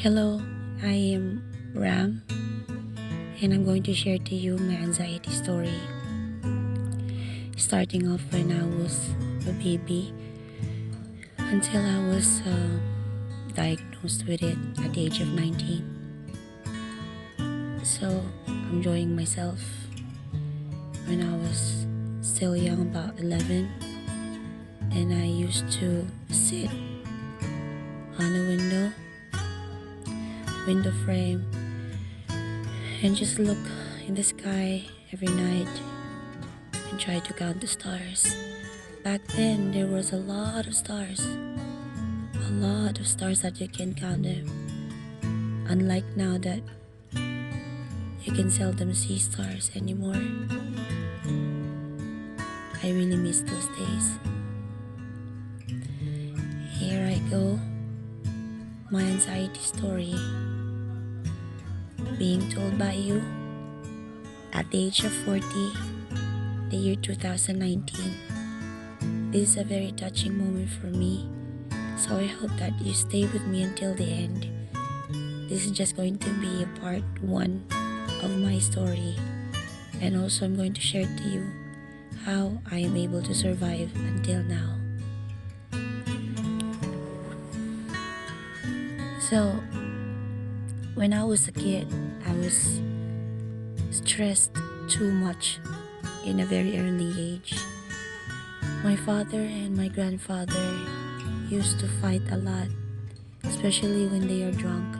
Hello, I am Ram, and I'm going to share to you my anxiety story. Starting off when I was a baby until I was diagnosed with it at the age of 19. So I'm enjoying myself when I was still young, about 11, and I used to sit on a window frame and just look in the sky every night and try to count the stars. Back then, there was a lot of stars that you can count them. Unlike now that you can seldom see stars anymore. I really miss those days. Here I go, my anxiety story being told by you at the age of 40, the year 2019. This is a very touching moment for me, so I hope that you stay with me until the end. This is just going to be a part 1 of my story, and also I'm going to share to you how I am able to survive until now. So, when I was a kid, I was stressed too much in a very early age. My father and my grandfather used to fight a lot, especially when they are drunk.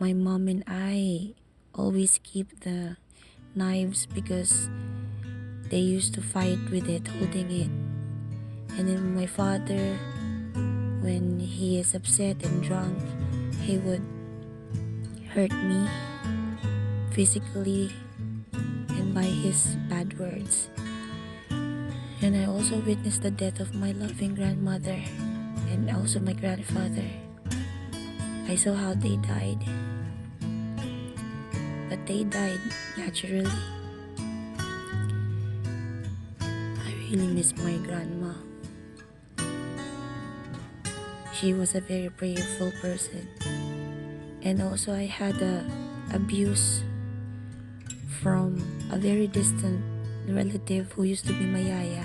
My mom and I always keep the knives because they used to fight with it, holding it. And then my father, when he is upset and drunk, he would hurt me physically and by his bad words. And I also witnessed the death of my loving grandmother and also my grandfather. I saw how they died, but they died naturally. I really miss my grandma. She was a very prayerful person. And also I had abuse from a very distant relative who used to be my yaya.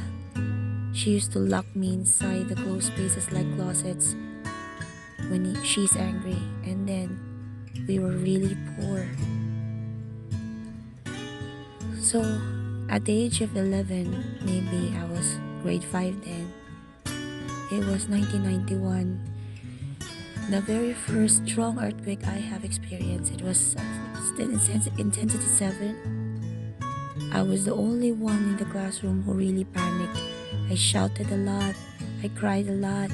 She used to lock me inside the closed spaces like closets when she's angry. And then we were really poor. So at the age of 11, maybe I was grade 5 then. It was 1991. The very first strong earthquake I have experienced. It was intensity 7. I was the only one in the classroom who really panicked. I shouted a lot, I cried a lot,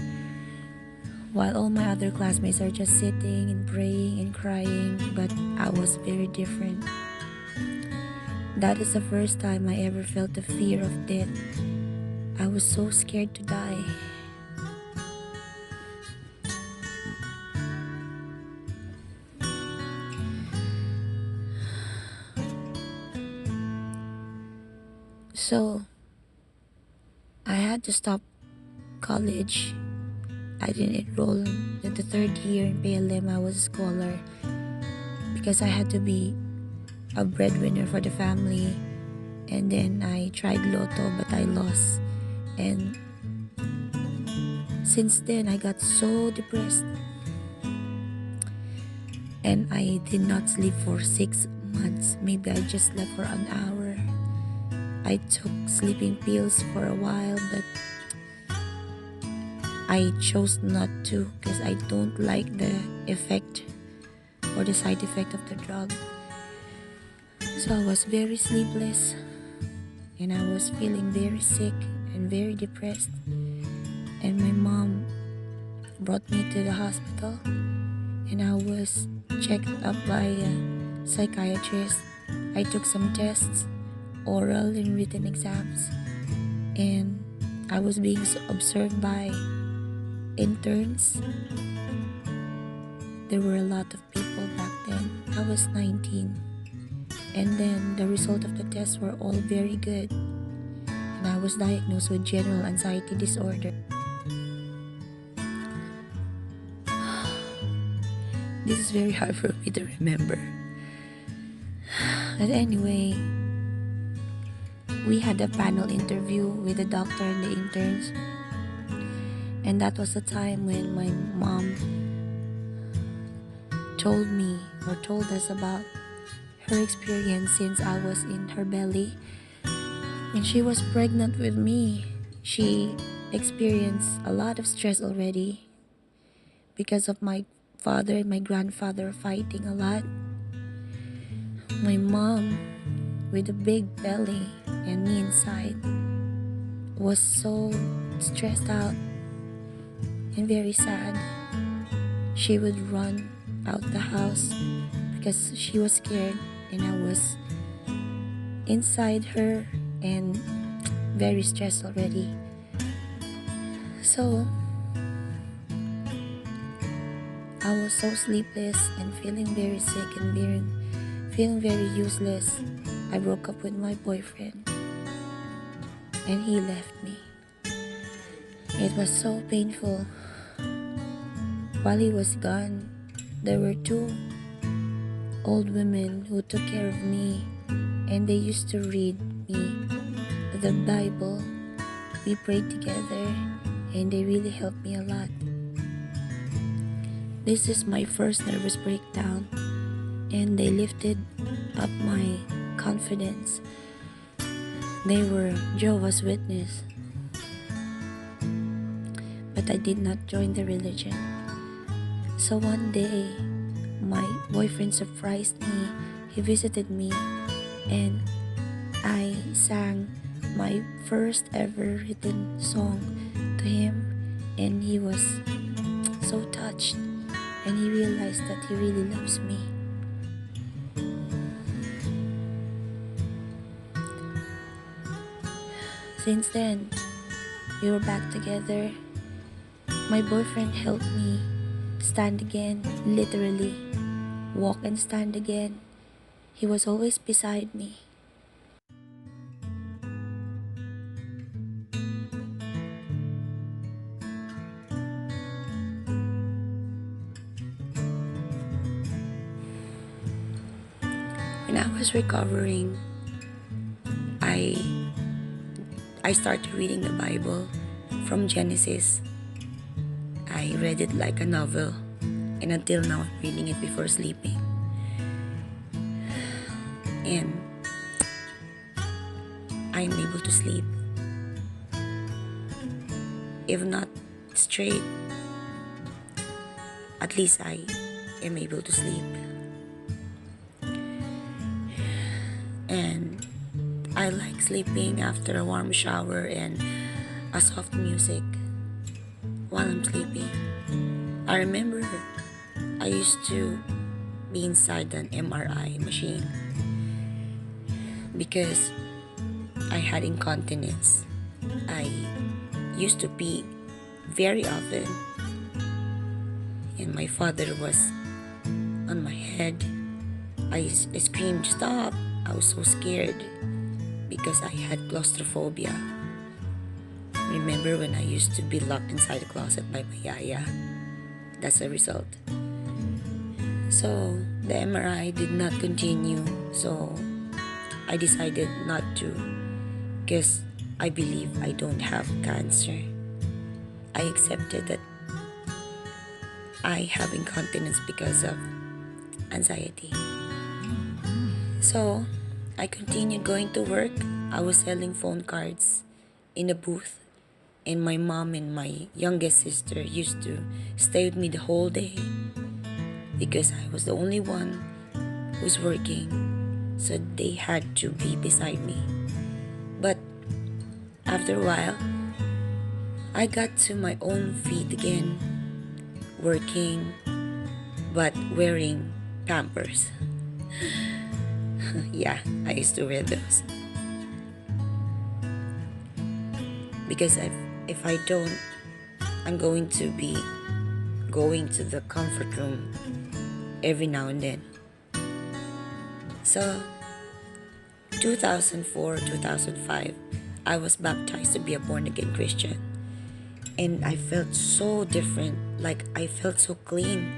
while all my other classmates are just sitting and praying and crying, but I was very different. That is the first time I ever felt the fear of death. I was so scared to die. So I had to stop college. I didn't enroll in the 3rd year in PLM. I was a scholar because I had to be a breadwinner for the family. And then I tried Lotto, but I lost. And since then, I got so depressed. And I did not sleep for 6 months. Maybe I just slept for an hour. I took sleeping pills for a while, but I chose not to because I don't like the effect or the side effect of the drug. So I was very sleepless and I was feeling very sick and very depressed. And my mom brought me to the hospital and I was checked up by a psychiatrist. I took some tests, oral and written exams, and I was being observed by interns. There were a lot of people back then. I was 19, and then the result of the tests were all very good, and I was diagnosed with general anxiety disorder. This is very hard for me to remember. But anyway, we had a panel interview with the doctor and the interns. And that was the time when my mom told me or told us about her experience since I was in her belly. When she was pregnant with me, she experienced a lot of stress already because of my father and my grandfather fighting a lot. My mom, with a big belly and me inside, was so stressed out and very sad. She would run out the house because she was scared, and I was inside her and very stressed already. So I was so sleepless and feeling very sick and feeling very useless. I broke up with my boyfriend and he left me. It was so painful. While he was gone, there were two old women who took care of me, and they used to read me the Bible. We prayed together and they really helped me a lot. This is my first nervous breakdown, and they lifted up my confidence. They were Jehovah's Witness, but I did not join the religion. So one day, my boyfriend surprised me. He visited me and I sang my first ever written song to him, and he was so touched and he realized that he really loves me. Since then, we were back together. My boyfriend helped me stand again, literally walk and stand again. He was always beside me. When I was recovering, I started reading the Bible from Genesis. I read it like a novel, and until now I'm reading it before sleeping. And I'm able to sleep. If not straight, at least I am able to sleep. And I like sleeping after a warm shower and a soft music while I'm sleeping. I remember I used to be inside an MRI machine because I had incontinence. I used to pee very often, and my father was on my head. I screamed, "Stop!" I was so scared because I had claustrophobia. Remember when I used to be locked inside the closet by my yaya? That's the result. So the MRI did not continue, so I decided not to, because I believe I don't have cancer. I accepted that I have incontinence because of anxiety. So I continued going to work. I was selling phone cards in a booth, and my mom and my youngest sister used to stay with me the whole day because I was the only one who's working, so they had to be beside me. But after a while, I got to my own feet again, working but wearing Pampers. Yeah, I used to wear those because if I don't, I'm going to be going to the comfort room every now and then. So 2004, 2005, I was baptized to be a born-again Christian, and I felt so different. Like, I felt so clean.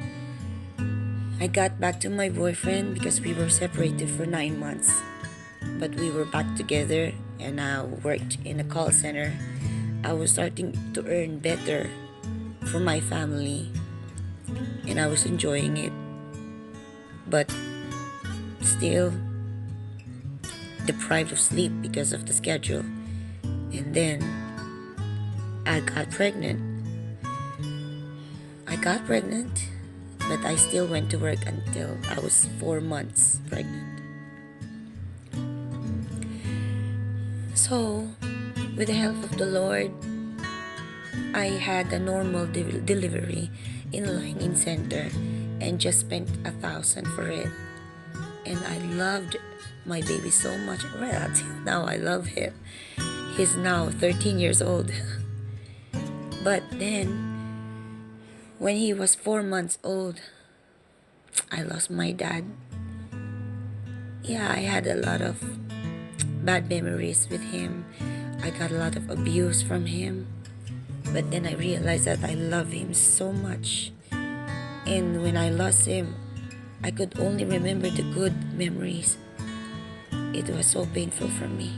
I got back to my boyfriend because we were separated for 9 months. But we were back together and I worked in a call center. I was starting to earn better for my family and I was enjoying it. But still deprived of sleep because of the schedule. And then I got pregnant. But I still went to work until I was 4 months pregnant. So, with the help of the Lord, I had a normal delivery in Line-In Center and just spent 1,000 for it. And I loved my baby so much. Well, until now I love him. He's now 13 years old. But then, when he was 4 months old, I lost my dad. Yeah, I had a lot of bad memories with him. I got a lot of abuse from him. But then I realized that I love him so much. And when I lost him, I could only remember the good memories. It was so painful for me.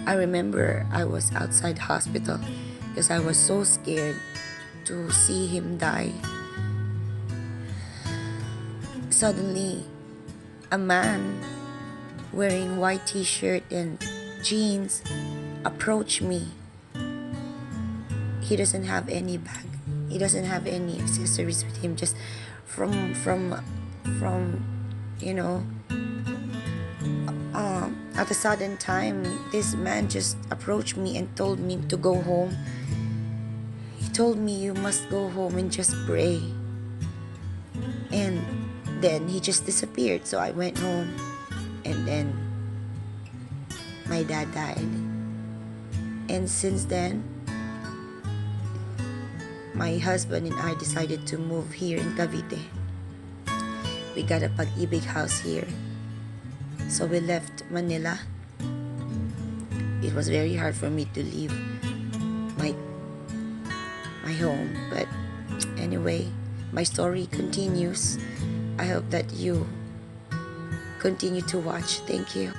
I remember I was outside the hospital because I was so scared to see him die. Suddenly, a man wearing white t-shirt and jeans approached me. He doesn't have any bag. He doesn't have any accessories with him. Just from you know, at a sudden time, this man just approached me and told me to go home. He told me, you must go home and just pray. And then he just disappeared. So I went home and then my dad died. And since then, my husband and I decided to move here in Cavite. We got a Pag-ibig house here. So we left Manila. It was very hard for me to leave my home. But anyway, my story continues. I hope that you continue to watch. Thank you.